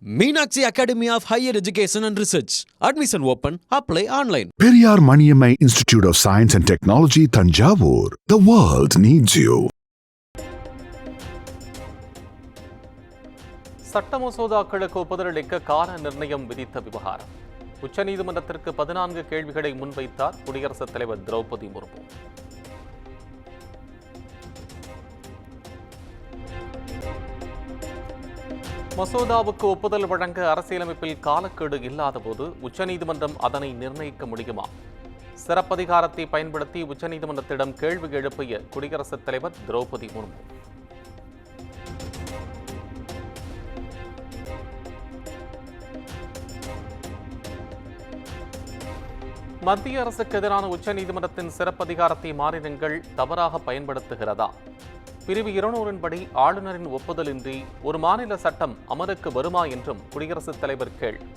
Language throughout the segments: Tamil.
Meenakshi Academy of Higher Education and Research. Admission open. Apply online. Periyar Maniammai Institute of Science and Technology, Thanjavur. The world needs you. சட்ட மசோதாக்களுக்கு ஒப்புதலளிக்க கால நிர்ணயம் விதித்த விவகாரம். உச்சநீதிமன்றத்திற்கு 14 கேள்விகளை முன்வைத்தார் குடியரசுத் தலைவர் திரௌபதி முர்மு. மசோதாவுக்கு ஒப்புதல் வழங்க அரசியலமைப்பில் காலக்கெடு இல்லாதபோது உச்சநீதிமன்றம் அதனை நிர்ணயிக்க முடியுமா? சிறப்பதிகாரத்தை பயன்படுத்தி உச்சநீதிமன்றத்திடம் கேள்வி எழுப்பிய குடியரசுத் தலைவர் திரௌபதி முர்மு. மத்திய அரசுக்கு எதிரான உச்சநீதிமன்றத்தின் சிறப்பதிகாரத்தை மாநிலங்கள் தவறாக பயன்படுத்துகிறதா? பிரிவு 200 படி ஆளுநரின் ஒப்புதலின்றி ஒரு மாநில சட்டம் அமலுக்கு வருமா என்றும் குடியரசுத் தலைவர் கேள்வி.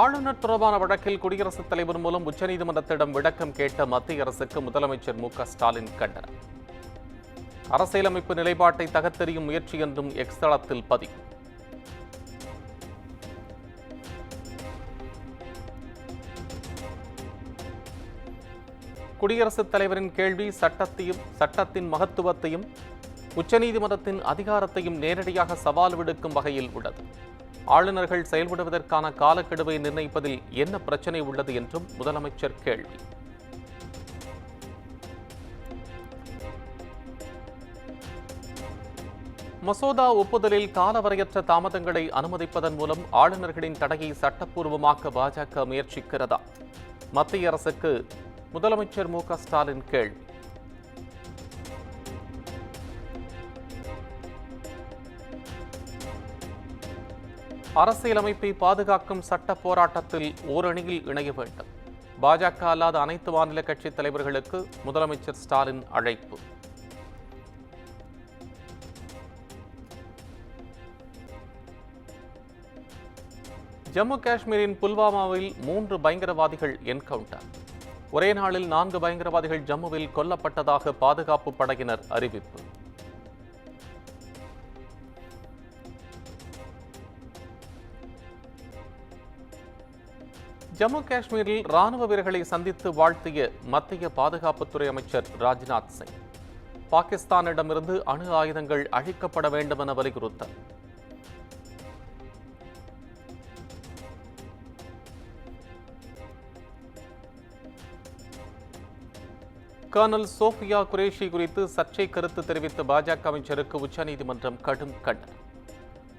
ஆளுநர் தொடர்பான வழக்கில் குடியரசுத் தலைவர் மூலம் உச்சநீதிமன்றத்திடம் விளக்கம் கேட்ட மத்திய அரசுக்கு முதலமைச்சர் மு.க.ஸ்டாலின் கண்டனம். அரசியலமைப்பு நிலைப்பாட்டை தகர்த்தெறியும் முயற்சி என்றும் எக்ஸ் தளத்தில் பதிவு. குடியரசுத் தலைவரின் கேள்வி சட்டத்தின் மகத்துவத்தையும் உச்சநீதிமன்றத்தின் அதிகாரத்தையும் நேரடியாக சவால் விடுக்கும் வகையில் உள்ளது. ஆளுநர்கள் செயல்படுவதற்கான காலக்கெடுவை நிர்ணயிப்பதில் என்ன பிரச்சனை உள்ளது என்றும் முதலமைச்சர் கேள்வி. மசோதா ஒப்புதலில் காலவரையற்ற தாமதங்களை அனுமதிப்பதன் மூலம் ஆளுநர்களின் தடையை சட்டப்பூர்வமாக்க பாஜக முயற்சிக்கிறதா? மத்திய அரசுக்கு முதலமைச்சர் மு.க.ஸ்டாலின் கேள்வி. அரசியலமைப்பை பாதுகாக்கும் சட்ட போராட்டத்தில் ஓரணியில் இணைய வேண்டும். பாஜக அல்லாத அனைத்து மாநில கட்சித் தலைவர்களுக்கு முதலமைச்சர் ஸ்டாலின் அழைப்பு. ஜம்மு காஷ்மீரின் புல்வாமாவில் 3 பயங்கரவாதிகள் என்கவுண்டர். ஒரே நாளில் 4 பயங்கரவாதிகள் ஜம்முவில் கொல்லப்பட்டதாக பாதுகாப்பு படையினர் அறிவிப்பு. ஜம்மு காஷ்மீரில் ராணுவ வீரர்களை சந்தித்து வாழ்த்திய மத்திய பாதுகாப்புத்துறை அமைச்சர் ராஜ்நாத் சிங். பாகிஸ்தானிடமிருந்து அணு ஆயுதங்கள் அழிக்கப்பட வேண்டும் என வலியுறுத்தல். கர்னல் சோஃபியா குரேஷி குறித்து சர்ச்சை கருத்து தெரிவித்த பாஜக அமைச்சருக்கு உச்சநீதிமன்றம் கடும் கண்டனம்.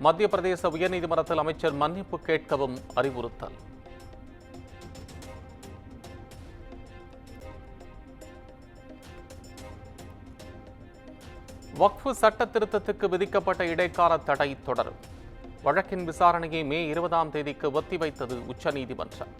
மத்திய பிரதேச உயர்நீதிமன்றத்தில் அமைச்சர் மன்னிப்பு கேட்கவும் அறிவுறுத்தல். வக்ஃப் சட்ட திருத்தத்துக்கு விதிக்கப்பட்ட இடைக்கால தடை தொடரும். வழக்கின் விசாரணையை மே 20ஆம் தேதிக்கு ஒத்திவைத்தது உச்சநீதிமன்றம்.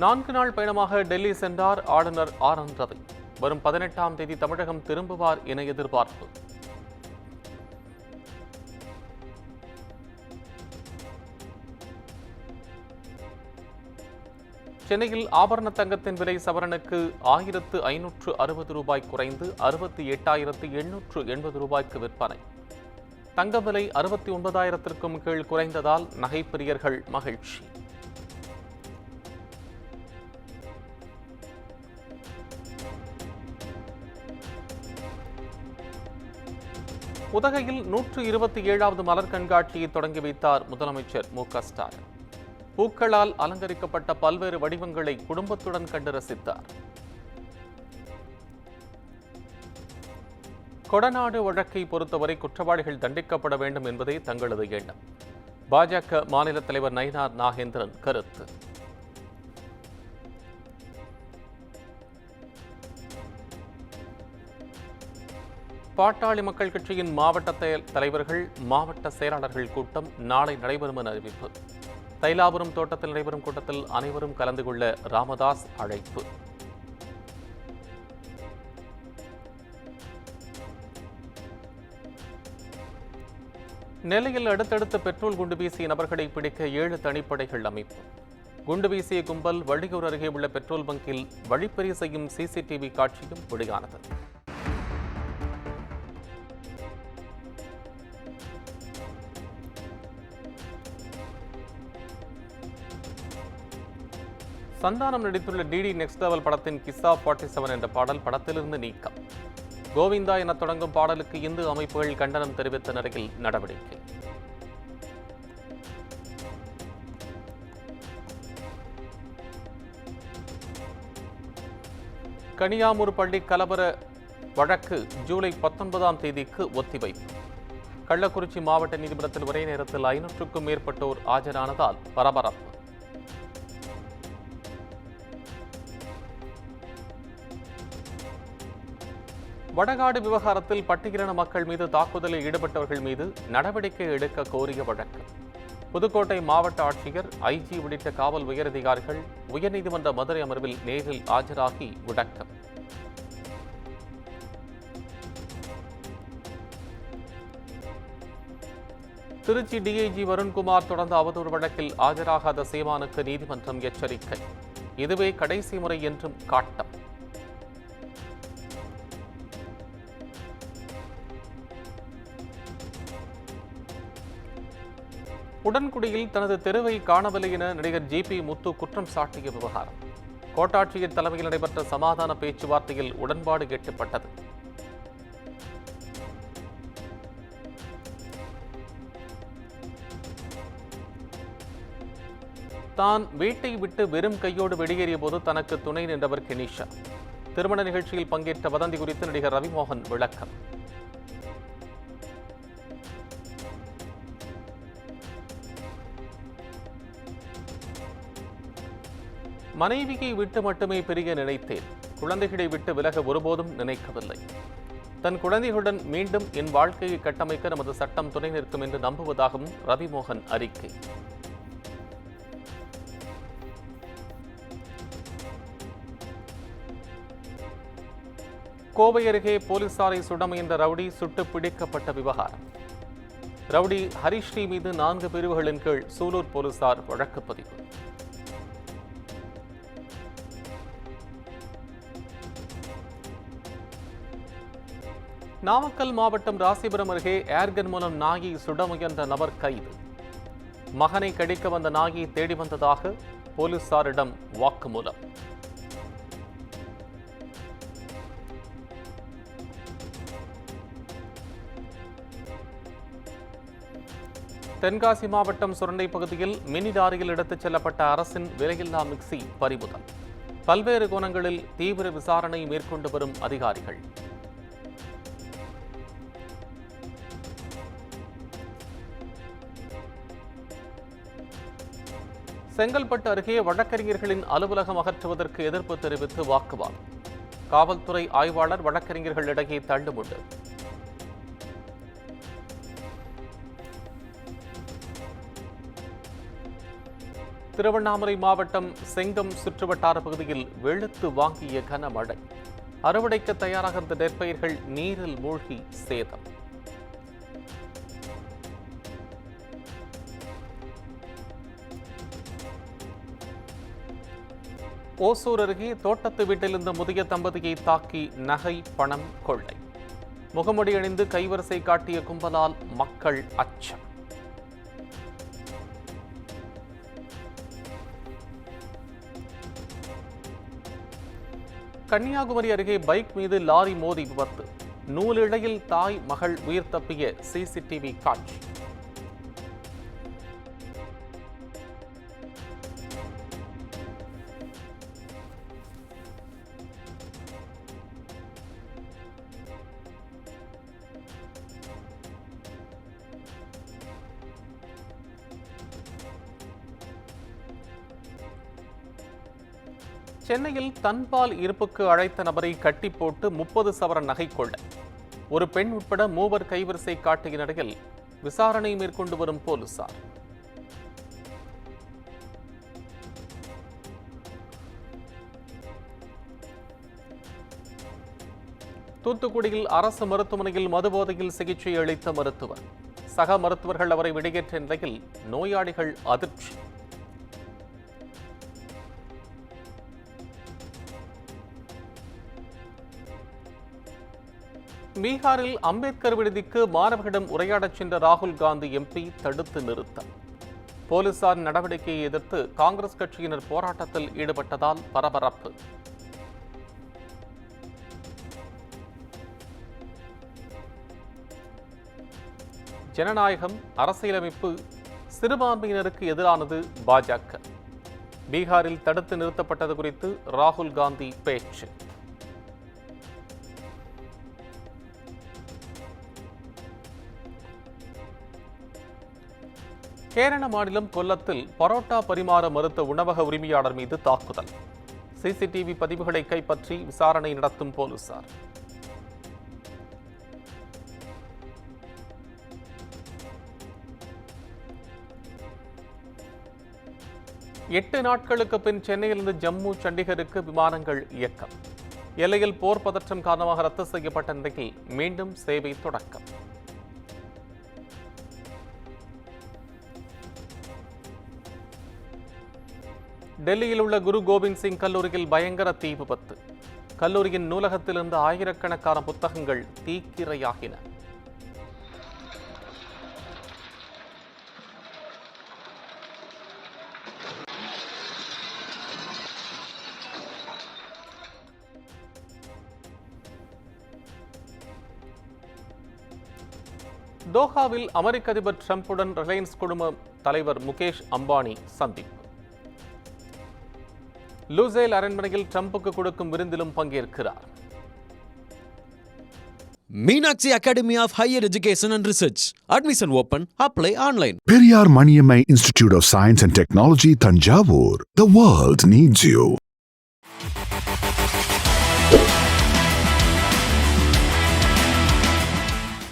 நான்கு நாள் பயணமாக டெல்லி சென்றார் ஆளுநர் ஆர்.என். ரவி. வரும் 18ஆம் தேதி தமிழகம் திரும்புவார் என எதிர்பார்ப்பு. சென்னையில் ஆபரண தங்கத்தின் விலை சவரனுக்கு 1560 ரூபாய் குறைந்து 68,880 ரூபாய்க்கு விற்பனை. தங்க விலை 69,000க்கும் கீழ் குறைந்ததால் நகைப்பிரியர்கள் மகிழ்ச்சி. உதகையில் 127வது மலர் கண்காட்சியை தொடங்கி வைத்தார் முதலமைச்சர் மு.க.ஸ்டாலின். பூக்களால் அலங்கரிக்கப்பட்ட பல்வேறு வடிவங்களை குடும்பத்துடன் கண்டு ரசித்தார். கொடநாடு வழக்கை பொறுத்தவரை குற்றவாளிகள் தண்டிக்கப்பட வேண்டும் என்பதே தங்களது எண்ணம். பாஜக மாநில தலைவர் நயினார் நாகேந்திரன் கருத்து. பாட்டாளி மக்கள் கட்சியின் மாவட்ட தலைவர்கள் மாவட்ட செயலாளர்கள் கூட்டம் நாளை நடைபெறும் என அறிவிப்பு. தைலாபுரம் தோட்டத்தில் நடைபெறும் கூட்டத்தில் அனைவரும் கலந்து கொள்ள ராமதாஸ் அழைப்பு. நெல்லையில் அடுத்தடுத்து பெட்ரோல் குண்டு வீசிய நபர்களை பிடிக்க 7 தனிப்படைகள் அமைப்பு. குண்டு வீசிய கும்பல் வள்ளியூர் அருகே உள்ள பெட்ரோல் பங்கில் வழிப்பறி செய்யும் சிசிடிவி காட்சியும் வெளியானது. சந்தானம் நடித்துள்ள டிடி நெக்ஸ்ட் லெவல் படத்தின் கிஸ்ஸா 47 என்ற பாடல் படத்திலிருந்து நீக்கம். கோவிந்தா என தொடங்கும் பாடலுக்கு இந்து அமைப்புகள் கண்டனம் தெரிவித்த நிலையில் நடவடிக்கை. கனியாமூர் பள்ளி கலவர வழக்கு ஜூலை 19ஆம் தேதிக்கு ஒத்திவைப்பு. கள்ளக்குறிச்சி மாவட்ட நீதிமன்றத்தில் ஒரே நேரத்தில் 500க்கும் மேற்பட்டோர் ஆஜரானதால் பரபரப்பு. வடகாடு விவகாரத்தில் பட்டியலின மக்கள் மீது தாக்குதலில் ஈடுபட்டவர்கள் மீது நடவடிக்கை எடுக்க கோரிய வழக்கு. புதுக்கோட்டை மாவட்ட ஆட்சியர், ஐஜி உள்ளிட்ட காவல் உயரதிகாரிகள் உயர்நீதிமன்ற மதுரை அமர்வில் நேரில் ஆஜராகி விளக்கம். திருச்சி டிஐஜி வருண்குமார் தொடர்ந்த அவதூறு வழக்கில் ஆஜராகாத சீமானுக்கு நீதிமன்றம் எச்சரிக்கை. இதுவே கடைசி முறை என்றும் காட்டம். உடன்குடியில் தனது தெருவை காணவில்லை என நடிகர் ஜிபி முத்து குற்றம் சாட்டிய விவகாரம். கோட்டாட்சியர் தலைமையில் நடைபெற்ற சமாதான பேச்சுவார்த்தையில் உடன்பாடு எட்டப்பட்டது. தான் வீட்டை விட்டு வெறும் கையோடு வெளியேறிய போது தனக்கு துணை நின்றவர் கெனிஷா. திருமண நிகழ்ச்சியில் பங்கேற்ற வதந்தி குறித்து நடிகர் ரவிமோகன் விளக்கம். மனைவியை விட்டு மட்டுமே பிரிய நினைத்தேன். குழந்தைகளை விட்டு விலக ஒருபோதும் நினைக்கவில்லை. தன் குழந்தைகளுடன் மீண்டும் என் வாழ்க்கையை கட்டமைக்க நமது சட்டம் துணை நிற்கும் என்று நம்புவதாகவும் ரவிமோகன் அறிக்கை. கோவை அருகே போலீசாரை சுட முயன்ற ரவுடி சுட்டு பிடிக்கப்பட்ட விவகாரம். ரவுடி ஹரிஸ்ரீ மீது 4 பிரிவுகளின் கீழ் சூலூர் போலீசார் வழக்கு பதிவு. நாமக்கல் மாவட்டம் ராசிபுரம் அருகே ஏர்கன் மூலம் நாயை சுட முயன்ற நபர் கைது. மகனை கடிக்க வந்த நாயை தேடி வந்ததாக போலீசாரிடம் வாக்குமூலம். தென்காசி மாவட்டம் சுரண்டை பகுதியில் மினி லாரியில் எடுத்துச் செல்லப்பட்ட அரசின் விலையில்லா மிக்சி பறிமுதல். பல்வேறு கோணங்களில் தீவிர விசாரணை மேற்கொண்டு வரும் அதிகாரிகள். செங்கல்பட்டு அருகே வழக்கறிஞர்களின் அலுவலகம் அகற்றுவதற்கு எதிர்ப்பு தெரிவித்து வாக்குவாதம். காவல்துறை ஆய்வாளர் வழக்கறிஞர்களிடையே தள்ளுமுண்டு. திருவண்ணாமலை மாவட்டம் செங்கம் சுற்றுவட்டார பகுதியில் வெளுத்து வாங்கிய கனமழை. அறுவடைக்கு தயாராக இருந்த நெற்பயிர்கள் நீரில் மூழ்கி சேதம். ஓசூர் அருகே தோட்டத்து வீட்டில் இருந்த முதிய தம்பதியை தாக்கி நகை, பணம் கொள்ளை. முகமுடி அணிந்து கைவரிசை காட்டிய கும்பலால் மக்கள் அச்சம். கன்னியாகுமரி அருகே பைக் மீது லாரி மோதி விபத்து. நூலிழையில் தாய், மகள் உயிர் தப்பிய சிசிடிவி காட்சி. சென்னையில் தன்பால் இருப்புக்கு அழைத்த நபரை கட்டி போட்டு 30 சவரன் நகை கொள்ள ஒரு பெண் உட்பட 3 கைவரிசை காட்டிய நிலையில் விசாரணை மேற்கொண்டு வரும் போலீசார். தூத்துக்குடியில் அரசு மருத்துவமனையில் மதுபோதையில் சிகிச்சை அளித்த மருத்துவர். சக மருத்துவர்கள் அவரை வெளியேற்றிய நிலையில் நோயாளிகள் அதிர்ச்சி. பீகாரில் அம்பேத்கர் விடுதிக்கு மாணவர்களிடம் உரையாடச் சென்ற ராகுல் காந்தி எம்பி தடுத்து நிறுத்தம். போலீசார் நடவடிக்கையை எதிர்த்து காங்கிரஸ் கட்சியினர் போராட்டத்தில் ஈடுபட்டதால் பரபரப்பு. ஜனநாயகம், அரசியலமைப்பு, சிறுபான்மையினருக்கு எதிரானது பாஜக. பீகாரில் தடுத்து நிறுத்தப்பட்டது குறித்து ராகுல் காந்தி பேச்சு. கேரள மாநிலம் கொல்லத்தில் பரோட்டா பரிமாற மறுத்த உணவக உரிமையாளர் மீது தாக்குதல். சிசிடிவி பதிவுகளை கைப்பற்றி விசாரணை நடத்தும் போலீசார். எட்டு நாட்களுக்கு பின் சென்னையிலிருந்து ஜம்மு, சண்டிகருக்கு விமானங்கள் இயக்கம். எல்லையில் போர் பதற்றம் காரணமாக ரத்து செய்யப்பட்ட நிலையில் மீண்டும் சேவை தொடக்கம். டெல்லியில் உள்ள குரு கோபிந்த் சிங் கல்லூரியில் பயங்கர தீ விபத்து. கல்லூரியின் நூலகத்திலிருந்து ஆயிரக்கணக்கான புத்தகங்கள் தீக்கிரையாகின. தோஹாவில் அமெரிக்க அதிபர் டிரம்புடன் ரிலையன்ஸ் குழும தலைவர் முகேஷ் அம்பானி சந்திப்பு. லூசேல் அரண்மனையில் ட்ரம்புக்கு கொடுக்கும் விருந்திலும் பங்கேற்கிறார். Meenakshi Academy of Higher Education and Research. Admission open. Apply online. Periyar Maniammai Institute of Science and Technology, Tanjavur. The world needs you.